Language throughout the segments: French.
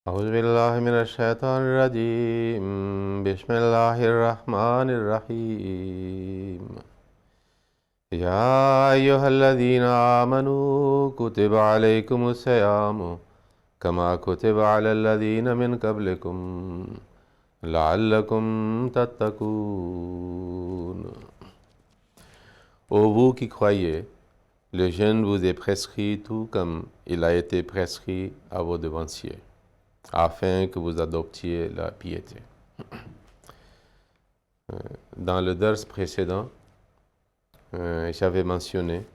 أعوذ بالله من الشيطان الرجيم بسم الله الرحمن الرحيم يا أيها الذين آمنوا كتب عليكم الصيام كما كتب على الذين من قبلكم لعلكم تتقون. Ô vous qui croyez, le jeûne vous est prescrit tout comme il a été prescrit à vos devanciers, afin que vous adoptiez la piété. Dans le dars précédent, j'avais mentionné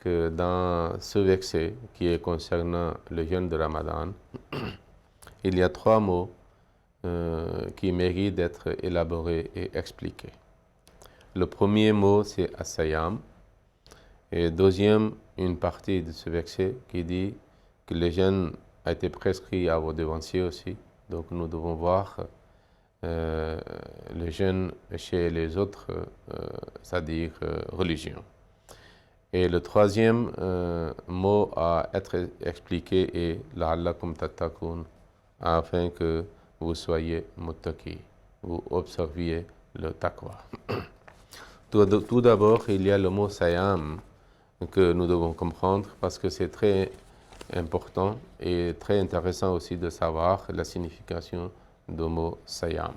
que dans ce verset qui est concernant le jeûne de Ramadan, il y a 3 mots qui méritent d'être élaborés et expliqués. Le premier mot, c'est asayam, et deuxième, une partie de ce verset qui dit que le jeûne a été prescrit à vos devanciers aussi. Donc nous devons voir le jeûne chez les autres, c'est-à-dire religions. Et le troisième mot à être expliqué est la'allakum tattaqun, afin que vous soyez muttaqi, vous observiez le taqwa. Tout d'abord, il y a le mot sayam que nous devons comprendre parce que c'est très important et très intéressant aussi de savoir la signification du mot sayam.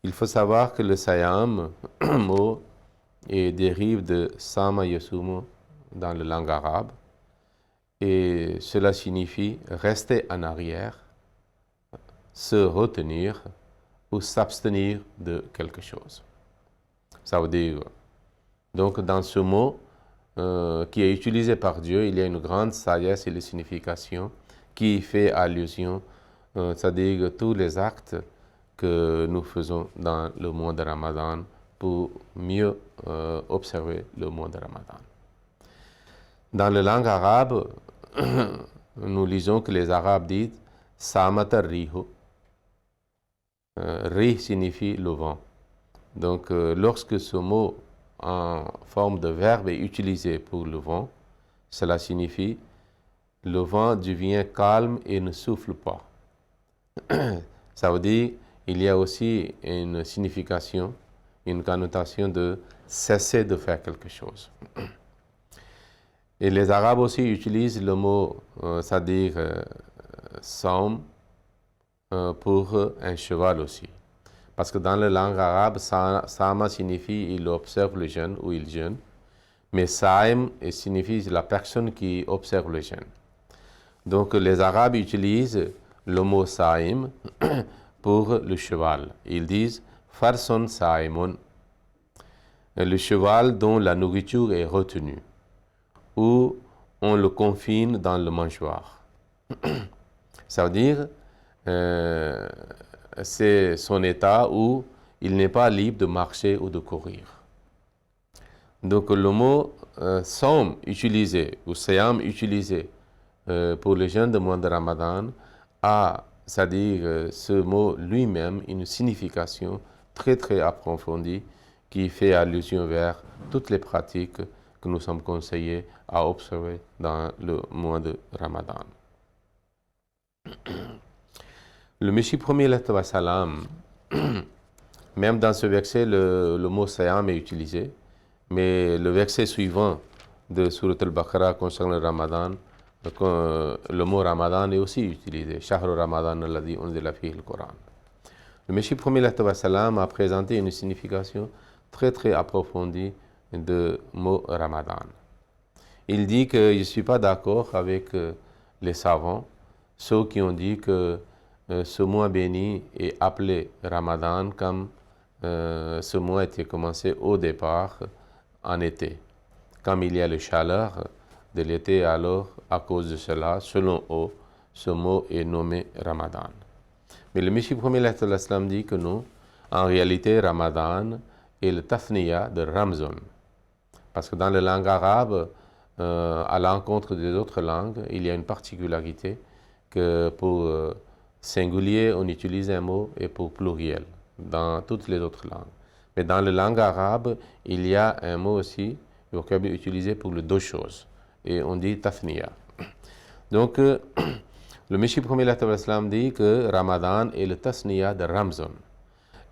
Il faut savoir que le sayam, mot, dérive de sama yasumu dans la langue arabe, et cela signifie rester en arrière, se retenir ou s'abstenir de quelque chose. Ça veut dire, donc dans ce mot qui est utilisé par Dieu, il y a une grande sagesse et une signification qui fait allusion, c'est-à-dire tous les actes que nous faisons dans le mois de Ramadan pour mieux observer le mois de Ramadan. Dans la langue arabe, nous lisons que les Arabes disent « Samata rihu ». Rih signifie le vent. Donc lorsque ce mot en forme de verbe est utilisé pour le vent, cela signifie le vent devient calme et ne souffle pas. Ça veut dire il y a aussi une signification, une connotation de cesser de faire quelque chose. Et les Arabes aussi utilisent le mot, c'est-à-dire saum, pour un cheval aussi. Parce que dans la langue arabe, sama signifie il observe le jeûne ou il jeûne, mais saim signifie la personne qui observe le jeûne. Donc les Arabes utilisent le mot saim pour le cheval. Ils disent farson saimun, le cheval dont la nourriture est retenue, ou on le confine dans le mangeoire. Ça veut dire c'est son état où il n'est pas libre de marcher ou de courir. Donc le mot saum utilisé, ou sayam utilisé pour le jeûne de mois de Ramadan a, c'est-à-dire ce mot lui-même, une signification très très approfondie qui fait allusion vers toutes les pratiques que nous sommes conseillés à observer dans le mois de Ramadan. Le Messie premier salam, même dans ce verset, le mot sayam est utilisé, mais le verset suivant de Surat al-Baqarah concernant le Ramadan, le mot Ramadan est aussi utilisé. Shahr Ramadan alladhi unzila fihi al-Quran. Le Messie premier salam a présenté une signification très très approfondie de mot Ramadan. Il dit que je ne suis pas d'accord avec les savants, ceux qui ont dit que ce mois béni est appelé Ramadan comme ce mois était commencé au départ en été. Comme il y a le chaleur de l'été, alors à cause de cela, selon eux, ce mot est nommé Ramadan. Mais le Messie premier dit que non, en réalité Ramadan est le tafniya de Ramzan. Parce que dans la langue arabe, à l'encontre des autres langues, il y a une particularité que pour singulier, on utilise un mot et pour pluriel dans toutes les autres langues. Mais dans la langue arabe, il y a un mot aussi, vocabulaire utilisé pour les deux choses. Et on dit tafniya. Donc, le Messie premier dit que Ramadan est le tasniya de Ramzan.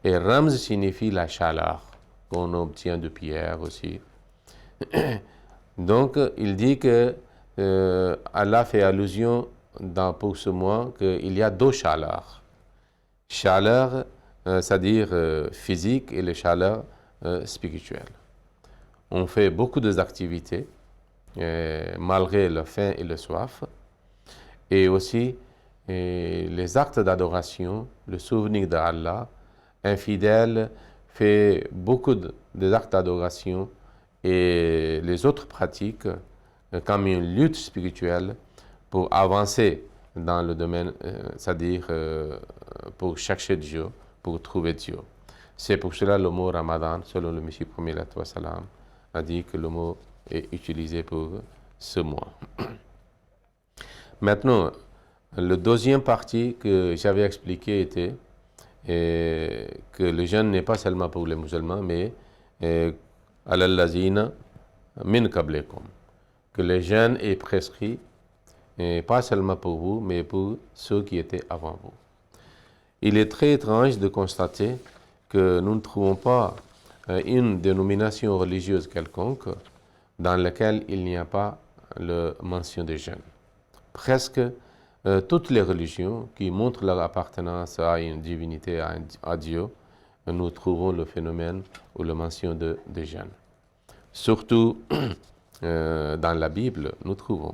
Et Ramz signifie la chaleur qu'on obtient de pierre aussi. Donc, il dit que Allah fait allusion pour ce mois qu'il y a deux chaleurs. Chaleur, c'est-à-dire physique, et les chaleurs spirituelles. On fait beaucoup d'activités, malgré la faim et la soif. Et aussi, les actes d'adoration, le souvenir d'Allah. Un fidèle fait beaucoup d'actes d'adoration et les autres pratiques comme une lutte spirituelle pour avancer dans le domaine, c'est-à-dire pour chercher Dieu, pour trouver Dieu. C'est pour cela le mot Ramadan, selon le Messie premier salam, a dit que le mot est utilisé pour ce mois. Maintenant, le deuxième partie que j'avais expliqué était que le jeûne n'est pas seulement pour les musulmans, mais al-lazina min qablikum, que le jeûne est prescrit, et pas seulement pour vous, mais pour ceux qui étaient avant vous. Il est très étrange de constater que nous ne trouvons pas une dénomination religieuse quelconque dans laquelle il n'y a pas la mention des jeûnes. Presque toutes les religions qui montrent leur appartenance à une divinité, à Dieu, nous trouvons le phénomène ou la mention de jeûne. Surtout dans la Bible, nous trouvons.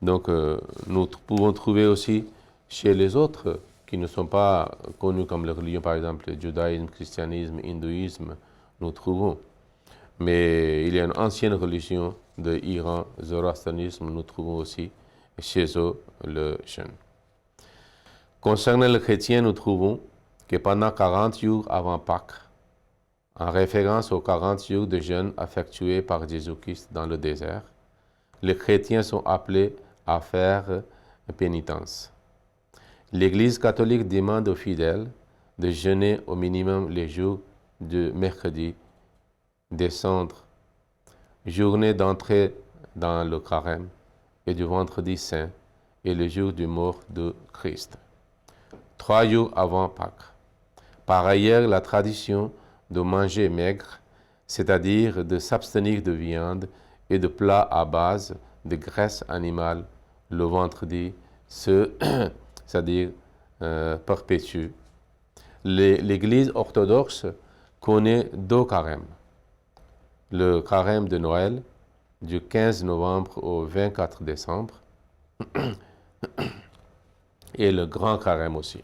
Donc, nous pouvons trouver aussi chez les autres qui ne sont pas connus comme les religions, par exemple, le judaïsme, le christianisme, l'hindouisme, nous trouvons. Mais il y a une ancienne religion de Iran, le zoroastrianisme, nous trouvons aussi chez eux le jeûne. Concernant les chrétiens, nous trouvons que pendant 40 jours avant Pâques, en référence aux 40 jours de jeûne effectués par Jésus-Christ dans le désert, les chrétiens sont appelés à faire pénitence. L'Église catholique demande aux fidèles de jeûner au minimum les jours de mercredi, descendre, journée d'entrée dans le carême, et du vendredi saint et le jour du mort de Christ, 3 jours avant Pâques. Par ailleurs, la tradition de manger maigre, c'est-à-dire de s'abstenir de viande et de plats à base de graisse animale, le vendredi, c'est-à-dire perpétue. L'Église orthodoxe connaît 2 carèmes. Le carême de Noël, du 15 novembre au 24 décembre, et le grand carême aussi.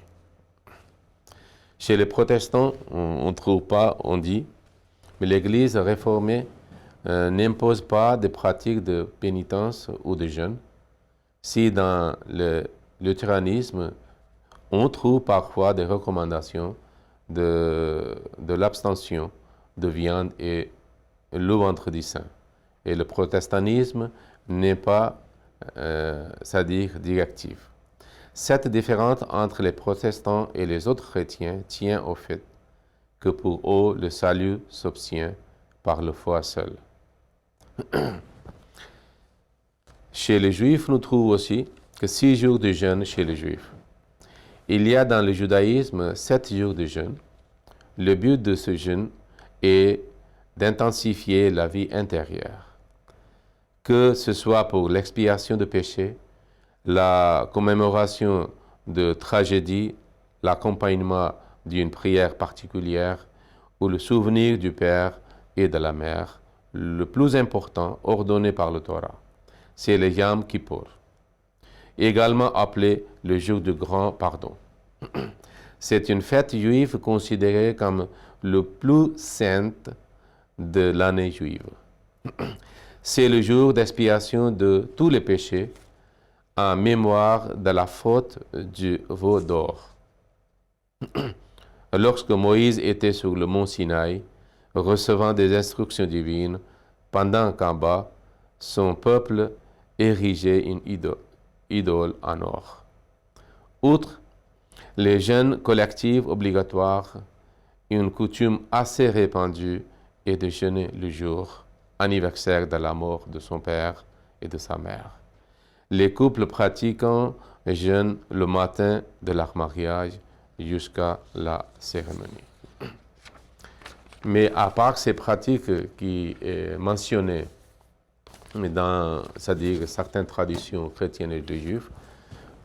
Chez les protestants, on ne trouve pas, on dit, mais l'Église réformée n'impose pas de pratiques de pénitence ou de jeûne. Si dans le luthéranisme, on trouve parfois des recommandations de l'abstention de viande et le vendredi saint. Et le protestantisme n'est pas, c'est-à-dire directif. Cette différence entre les protestants et les autres chrétiens tient au fait que pour eux, le salut s'obtient par le foi seul. Chez les Juifs, nous trouvons aussi que 6 jours de jeûne chez les Juifs. Il y a dans le judaïsme 7 jours de jeûne. Le but de ce jeûne est d'intensifier la vie intérieure, que ce soit pour l'expiation de péchés, la commémoration de tragédies, l'accompagnement d'une prière particulière ou le souvenir du Père et de la Mère. Le plus important, ordonné par le Torah, c'est le Yom Kippour, également appelé le jour du grand pardon. C'est une fête juive considérée comme le plus sainte de l'année juive. C'est le jour d'expiation de tous les péchés en mémoire de la faute du veau d'or. Lorsque Moïse était sur le mont Sinaï, recevant des instructions divines, pendant qu'en bas, son peuple érigeait une idole en or. Outre les jeûnes collectifs obligatoires, une coutume assez répandue est de jeûner le jour anniversaire de la mort de son père et de sa mère. les couples pratiquant jeûnent le matin de leur mariage jusqu'à la cérémonie. Mais à part ces pratiques qui est mentionnées dans, c'est-à-dire certaines traditions chrétiennes et juives,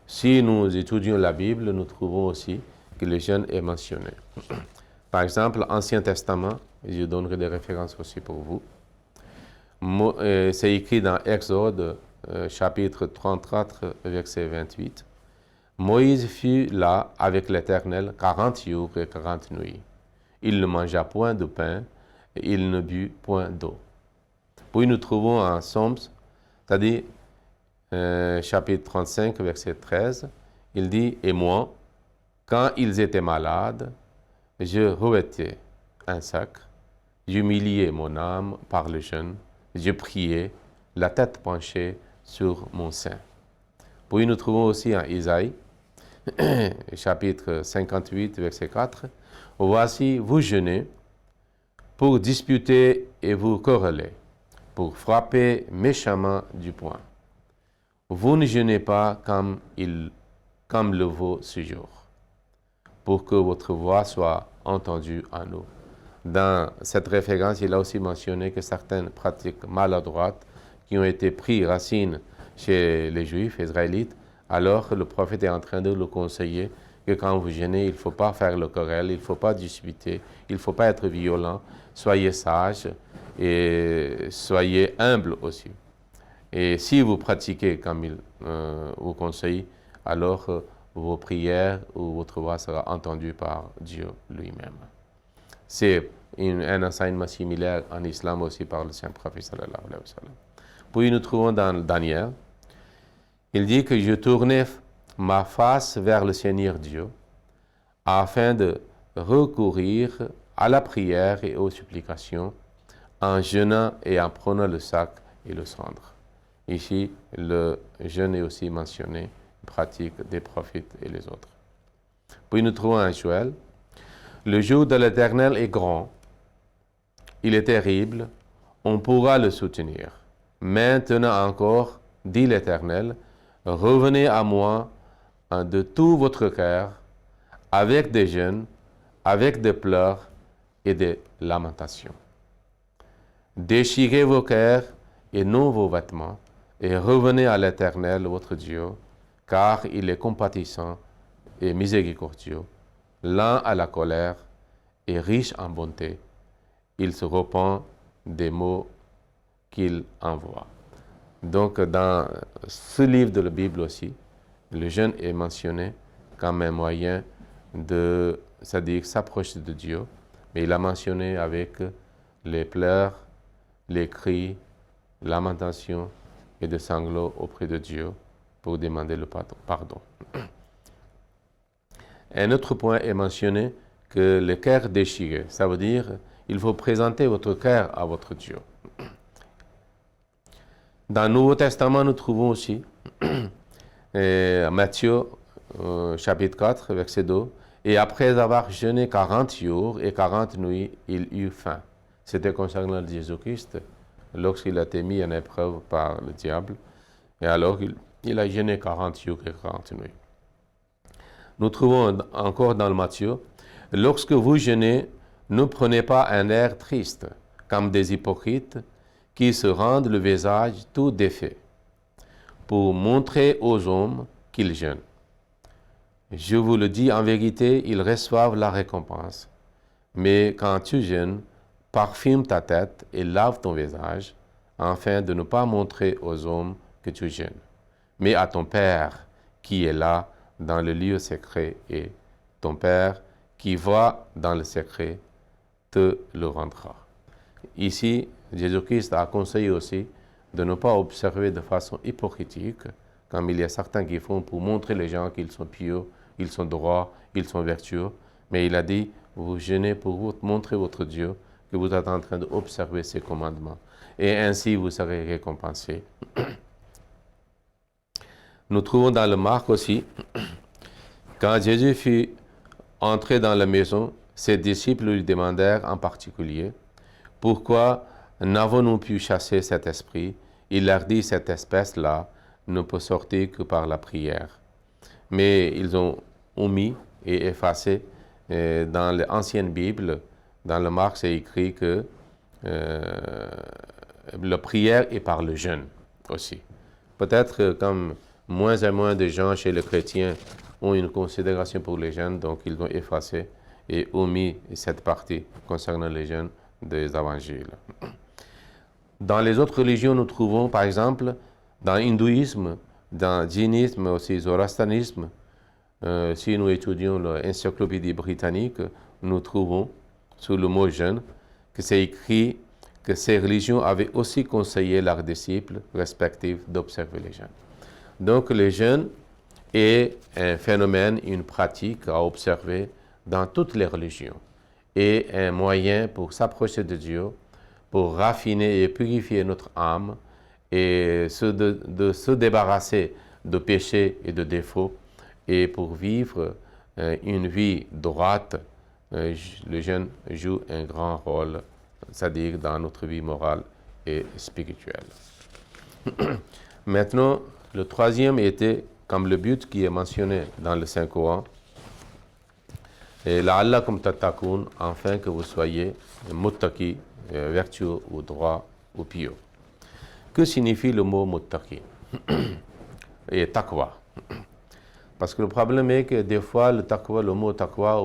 si nous étudions la Bible, nous trouvons aussi que le jeûne est mentionné. Par exemple, Ancien Testament, je donnerai des références aussi pour vous. C'est écrit dans Exode, chapitre 34, verset 28. Moïse fut là avec l'Éternel 40 jours et 40 nuits. Il ne mangea point de pain et il ne but point d'eau. Puis nous trouvons en Psaume, c'est-à-dire chapitre 35, verset 13, il dit « Et moi, quand ils étaient malades, je revêtais un sac, j'humiliais mon âme par le jeûne, je priais, la tête penchée sur mon sein. » Puis nous trouvons aussi en Isaïe, chapitre 58, verset 4, « Voici, vous jeûnez pour disputer et vous quereller, pour frapper méchamment du poing. Vous ne jeûnez pas comme le vaut ce jour, pour que votre voix soit entendue en nous. » Dans cette référence, il a aussi mentionné que certaines pratiques maladroites qui ont été prises racine chez les Juifs israélites, alors le prophète est en train de le conseiller que quand vous jeûnez, il ne faut pas faire le querelle, il ne faut pas disputer, il ne faut pas être violent, soyez sages et soyez humbles aussi. Et si vous pratiquez comme il vous conseille, alors vos prières ou votre voix sera entendue par Dieu lui-même. C'est un enseignement similaire en islam aussi par le Saint-Prophète sallallahu alayhi wa sallam. Puis nous trouvons dans Daniel, il dit que je tournais ma face vers le Seigneur Dieu afin de recourir à la prière et aux supplications en jeûnant et en prenant le sac et le cendre. Ici, le jeûne est aussi mentionné, pratique des prophètes et les autres. Puis nous trouvons en Joël, le jour de l'Éternel est grand, il est terrible, on pourra le soutenir. Maintenant encore, dit l'Éternel, revenez à moi de tout votre cœur, avec des jeûnes, avec des pleurs et des lamentations. Déchirez vos cœurs et non vos vêtements, et revenez à l'Éternel, votre Dieu, car il est compatissant et miséricordieux, lent à la colère et riche en bonté. Il se repent des maux qu'il envoie. Donc, dans ce livre de la Bible aussi, le jeûne est mentionné comme un moyen de, c'est-à-dire s'approcher de Dieu, mais il a mentionné avec les pleurs, les cris, lamentations et de sanglots auprès de Dieu pour demander le pardon. Un autre point est mentionné que le cœur déchiré, ça veut dire il faut présenter votre cœur à votre Dieu. Dans le Nouveau Testament, nous trouvons aussi Matthieu, chapitre 4, verset 2, « Et après avoir jeûné 40 jours et 40 nuits, il eut faim. » C'était concernant Jésus-Christ, lorsqu'il a été mis en épreuve par le diable. Et alors, il a jeûné 40 jours et 40 nuits. Nous trouvons encore dans le Matthieu, « Lorsque vous jeûnez, ne prenez pas un air triste, comme des hypocrites, qui se rendent le visage tout défait, pour montrer aux hommes qu'ils jeûnent. Je vous le dis en vérité, ils reçoivent la récompense. Mais quand tu jeûnes, parfume ta tête et lave ton visage, afin de ne pas montrer aux hommes que tu jeûnes, mais à ton Père qui est là dans le lieu secret, et ton Père qui voit dans le secret te le rendra. » Ici, Jésus-Christ a conseillé aussi de ne pas observer de façon hypocritique, comme il y a certains qui font pour montrer les gens qu'ils sont pieux, ils sont droits, ils sont vertueux. Mais il a dit, vous jeûnez pour vous montrer votre Dieu, que vous êtes en train d'observer ses commandements. Et ainsi, vous serez récompensés. Nous trouvons dans le Marc aussi, quand Jésus fut entré dans la maison, ses disciples lui demandèrent en particulier, « Pourquoi n'avons-nous pu chasser cet esprit ?» Il leur dit, « Cette espèce-là ne peut sortir que par la prière. Mais ils ont omis et effacé. Dans l'ancienne Bible, dans le Marc, c'est écrit que la prière est par le jeûne aussi. Peut-être que comme moins et moins de gens chez les chrétiens ont une considération pour les jeûnes, donc ils ont effacé et omis cette partie concernant les jeûnes des évangiles. Dans les autres religions, nous trouvons, par exemple, dans l'hindouisme, dans le jainisme, aussi le zoroastrianisme, si nous étudions l'encyclopédie britannique, nous trouvons, sous le mot jeûne, que c'est écrit que ces religions avaient aussi conseillé leurs disciples respectifs d'observer les jeûnes. Donc le jeûne est un phénomène, une pratique à observer dans toutes les religions et un moyen pour s'approcher de Dieu, pour raffiner et purifier notre âme et de se débarrasser de péchés et de défauts et pour vivre une vie droite. Le jeûne joue un grand rôle, c'est-à-dire dans notre vie morale et spirituelle. Maintenant, le troisième était comme le but qui est mentionné dans le Saint-Coran. Et la'allakum tattaqoun, afin que vous soyez muttaqi, vertueux ou droit ou pieux. Que signifie le mot muttaqi et taqwa? Parce que le problème est que des fois le mot taqwa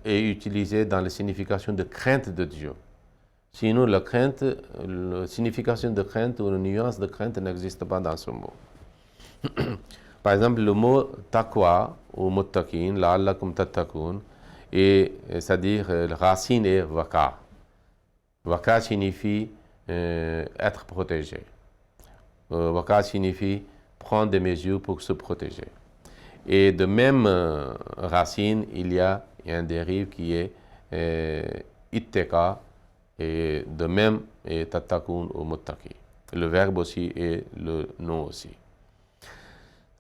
est utilisé dans la signification de crainte de Dieu. Sinon, la signification de crainte ou la nuance de crainte n'existe pas dans ce mot. Par exemple, le mot taqwa ou muttaqin, la'allakum tattaqun, c'est-à-dire la racine est waka. Waka signifie être protégé. Waka signifie prendre des mesures pour se protéger. Et de même racine, il y a un dérive qui est itteka, et de même tattaqun ou muttaqi. Le verbe aussi et le nom aussi.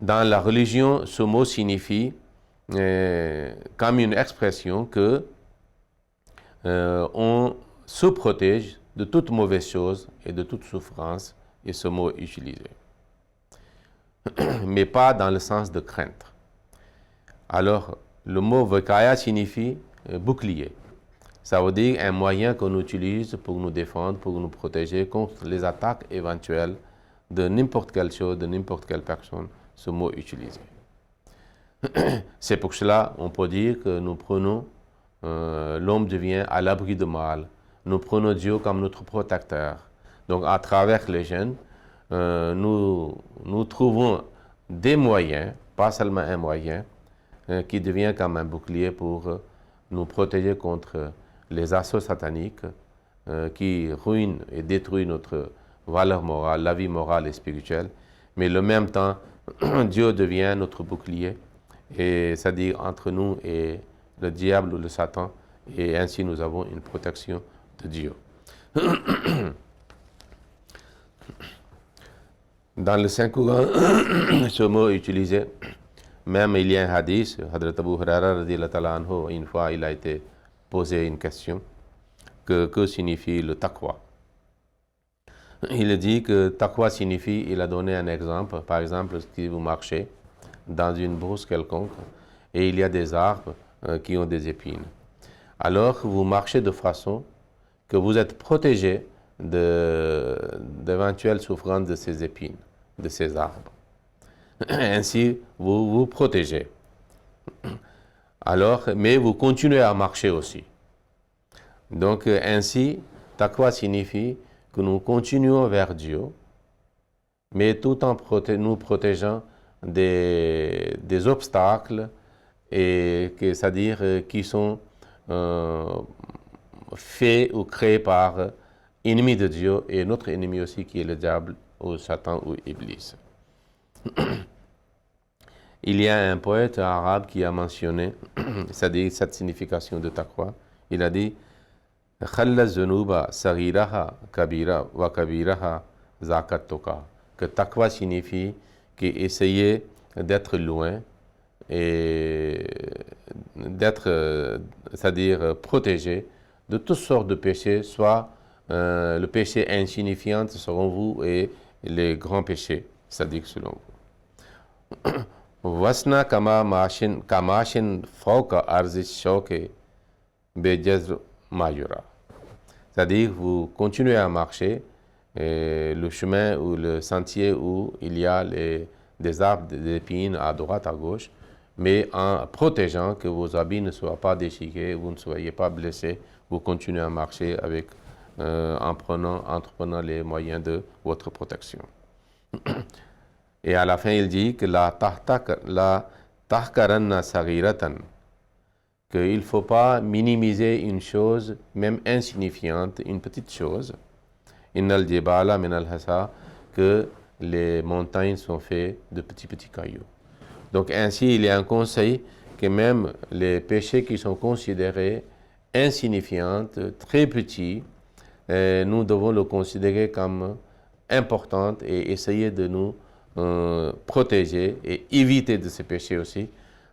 Dans la religion, ce mot signifie comme une expression que on se protège de toute mauvaise chose et de toute souffrance, et ce mot est utilisé. Mais pas dans le sens de crainte. Alors, le mot vakaya signifie bouclier. Ça veut dire un moyen qu'on utilise pour nous défendre, pour nous protéger contre les attaques éventuelles de n'importe quelle chose, de n'importe quelle personne, ce mot utilisé. C'est pour cela qu'on peut dire que nous prenons, l'homme devient à l'abri de mal. Nous prenons Dieu comme notre protecteur. Donc à travers les jeûnes, nous trouvons des moyens, pas seulement un moyen, qui devient comme un bouclier pour nous protéger contre les assauts sataniques qui ruinent et détruisent notre valeur morale, la vie morale et spirituelle. Mais en même temps, Dieu devient notre bouclier, et c'est-à-dire entre nous et le diable ou le Satan, et ainsi nous avons une protection de Dieu. Dans le Saint-Coran, ce mot est utilisé. Même il y a un hadith, Hadrat Abu Huraira radiyallahu ta'ala anhu, une fois il a été posé une question, que signifie le taqwa? Il a dit que taqwa signifie, il a donné un exemple, par exemple, si vous marchez dans une brousse quelconque et il y a des arbres qui ont des épines. Alors vous marchez de façon que vous êtes protégé d'éventuelles souffrances de ces épines, de ces arbres. Ainsi, vous vous protégez. Alors, mais vous continuez à marcher aussi. Donc, ainsi, taqwa signifie que nous continuons vers Dieu, mais tout en nous protégeant des obstacles, c'est-à-dire qui sont faits ou créés par ennemis de Dieu et notre ennemi aussi qui est le diable ou Satan ou Iblis. Il y a un poète arabe qui a mentionné, c'est-à-dire cette signification de taqwa. Il a dit Khalla zunuba saghiraha kabira wa kabiraha zakat toka. Que taqwa signifie qu'essayer d'être loin et d'être, c'est-à-dire protégé de toutes sortes de péchés, soit le péché insignifiant selon vous et les grands péchés, c'est-à-dire selon vous. Wasna kamashin fawqa arzi shawke bejazr mayura. C'est-à-dire, vous continuez à marcher le chemin ou le sentier où il y a des arbres, des épines à droite, à gauche, mais en protégeant que vos habits ne soient pas déchirés, vous ne soyez pas blessés, vous continuez à marcher avec, entreprenant les moyens de votre protection. Et à la fin, il dit que la tahkaranna saghiratan, qu'il ne faut pas minimiser une chose, même insignifiante, une petite chose. Innal jibala min al-hasa, que les montagnes sont faites de petits cailloux. Donc ainsi, il y a un conseil que même les péchés qui sont considérés insignifiants, très petits, nous devons le considérer comme importants et essayer de nous protéger et éviter de ces péchés aussi,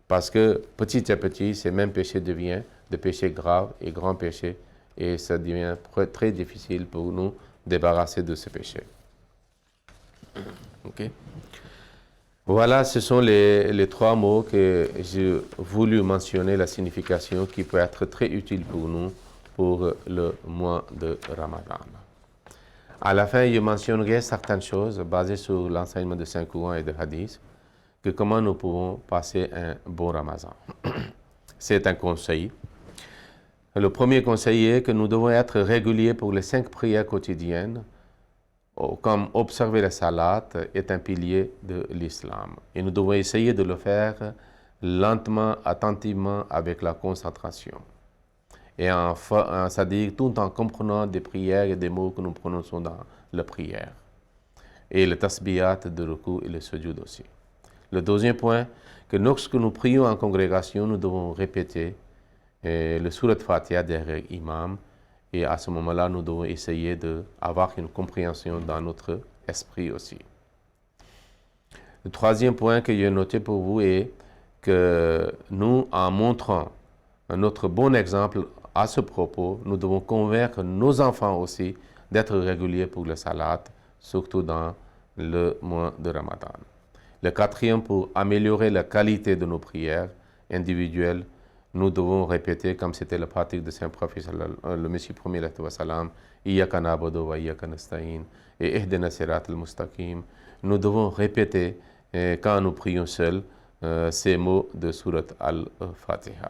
parce que petit à petit, ces mêmes péchés deviennent des péchés graves et grands péchés, et ça devient très difficile pour nous débarrasser de ces péchés. Okay. Voilà, ce sont les trois mots que j'ai voulu mentionner, la signification qui peut être très utile pour nous pour le mois de Ramadan. À la fin, je mentionnerai certaines choses basées sur l'enseignement de Saint-Courant et de Hadith, que comment nous pouvons passer un bon Ramadan. C'est un conseil. Le premier conseil est que nous devons être réguliers pour les 5 prières quotidiennes, comme observer la salat est un pilier de l'islam. Et nous devons essayer de le faire lentement, attentivement, avec la concentration. Et c'est-à-dire tout en comprenant des prières et des mots que nous prononçons dans la prière. Et le tasbiyat de ruku et le sujud aussi. Le deuxième point, que lorsque nous prions en congrégation, nous devons répéter le surat Fatiha derrière l'imam. Et à ce moment-là, nous devons essayer d'avoir une compréhension dans notre esprit aussi. Le troisième point que j'ai noté pour vous est que nous, en montrant notre bon exemple à ce propos, nous devons convaincre nos enfants aussi d'être réguliers pour le salat, surtout dans le mois de Ramadan. Le quatrième, pour améliorer la qualité de nos prières individuelles, nous devons répéter, comme c'était la pratique de Saint-Prophète, le Messie premier, Iyyaka na'budu wa iyyaka nasta'in et Ihdina sirat al-mustaqim. Nous devons répéter, quand nous prions seuls, ces mots de Surat al-Fatiha.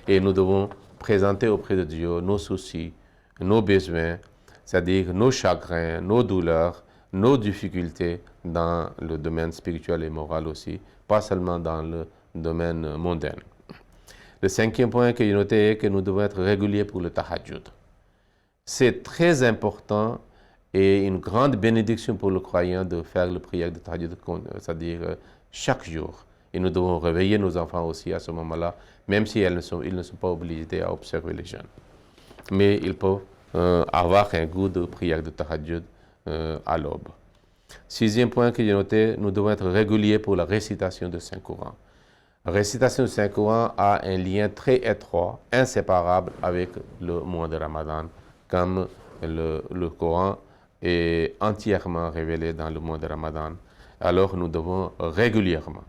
Et nous devons présenter auprès de Dieu nos soucis, nos besoins, c'est-à-dire nos chagrins, nos douleurs, nos difficultés dans le domaine spirituel et moral aussi, pas seulement dans le domaine mondain. Le cinquième point que j'ai noté est que nous devons être réguliers pour le tahajjud. C'est très important et une grande bénédiction pour le croyant de faire le prière de tahajjud, c'est-à-dire chaque jour. Et nous devons réveiller nos enfants aussi à ce moment-là, même si ils ne sont pas obligés à observer les jeunes. Mais ils peuvent avoir un goût de prière de tahajjud à l'aube. Sixième point que j'ai noté, nous devons être réguliers pour la récitation de Saint-Coran. La récitation du Saint-Coran a un lien très étroit, inséparable avec le mois de Ramadan, comme le Coran est entièrement révélé dans le mois de Ramadan. Alors nous devons régulièrement,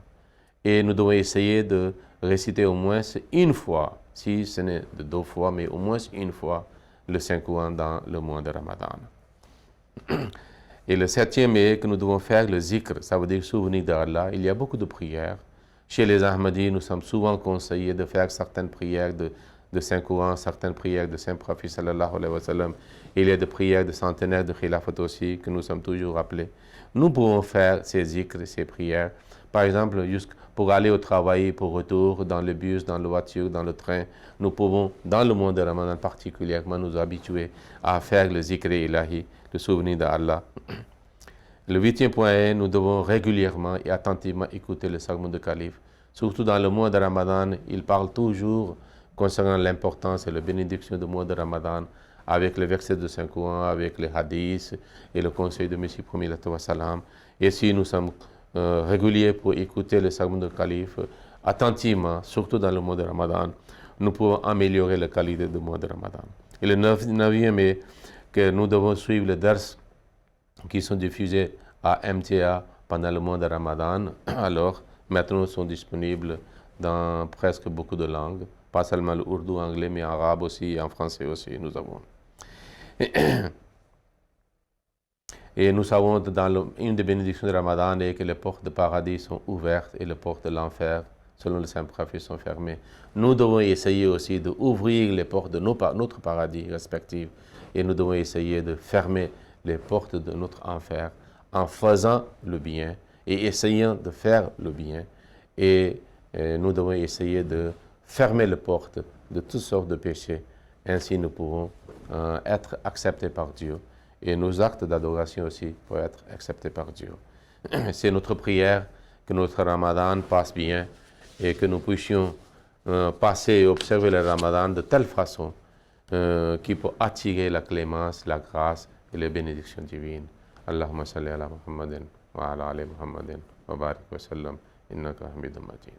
et nous devons essayer de réciter au moins une fois, si ce n'est de 2 fois, mais au moins une fois, le Saint-Coran dans le mois de Ramadan. Et le septième est que nous devons faire le zikr, ça veut dire souvenir d'Allah. Il y a beaucoup de prières. Chez les Ahmadis, nous sommes souvent conseillés de faire certaines prières de Saint-Coran, certaines prières de Saint-Prophète sallallahu alayhi wa sallam. Il y a des prières de centenaires de Khilafat aussi que nous sommes toujours rappelés. Nous pouvons faire ces zikrs, ces prières. Par exemple, juste pour aller au travail, pour retour, dans le bus, dans la voiture, dans le train, nous pouvons, dans le mois de Ramadan particulièrement, nous habituer à faire le zikr ilahi, le souvenir d'Allah. Le 8e point est, nous devons régulièrement et attentivement écouter le sermon de calife. Surtout dans le mois de Ramadan, il parle toujours concernant l'importance et la bénédiction du mois de Ramadan, avec les versets de Saint-Coran, avec les hadiths et le conseil de Messie premier salam. Et si nous sommes réguliers pour écouter le sermon de calife attentivement, surtout dans le mois de Ramadan, nous pouvons améliorer la qualité du mois de Ramadan. Et le 9e est que nous devons suivre le dars qui sont diffusés à MTA pendant le mois de Ramadan, alors maintenant sont disponibles dans presque beaucoup de langues, pas seulement l'ourdou, anglais, mais en arabe aussi, et en français aussi, nous avons. Et nous savons dans une des bénédictions de Ramadan est que les portes de paradis sont ouvertes et les portes de l'enfer, selon le Saint-Prophète, sont fermées. Nous devons essayer aussi d'ouvrir les portes de notre paradis respectif et nous devons essayer de fermer les portes de notre enfer en faisant le bien et essayant de faire le bien. Et nous devons essayer de fermer les portes de toutes sortes de péchés. Ainsi, nous pourrons être acceptés par Dieu. Et nos actes d'adoration aussi pour être acceptés par Dieu. C'est notre prière que notre Ramadan passe bien et que nous puissions passer et observer le Ramadan de telle façon qui peut attirer la clémence, la grâce et les bénédictions divines. Allahumma salli ala Muhammadin wa ala ali Muhammadin wa barik wa sallam innaka hamidun majid.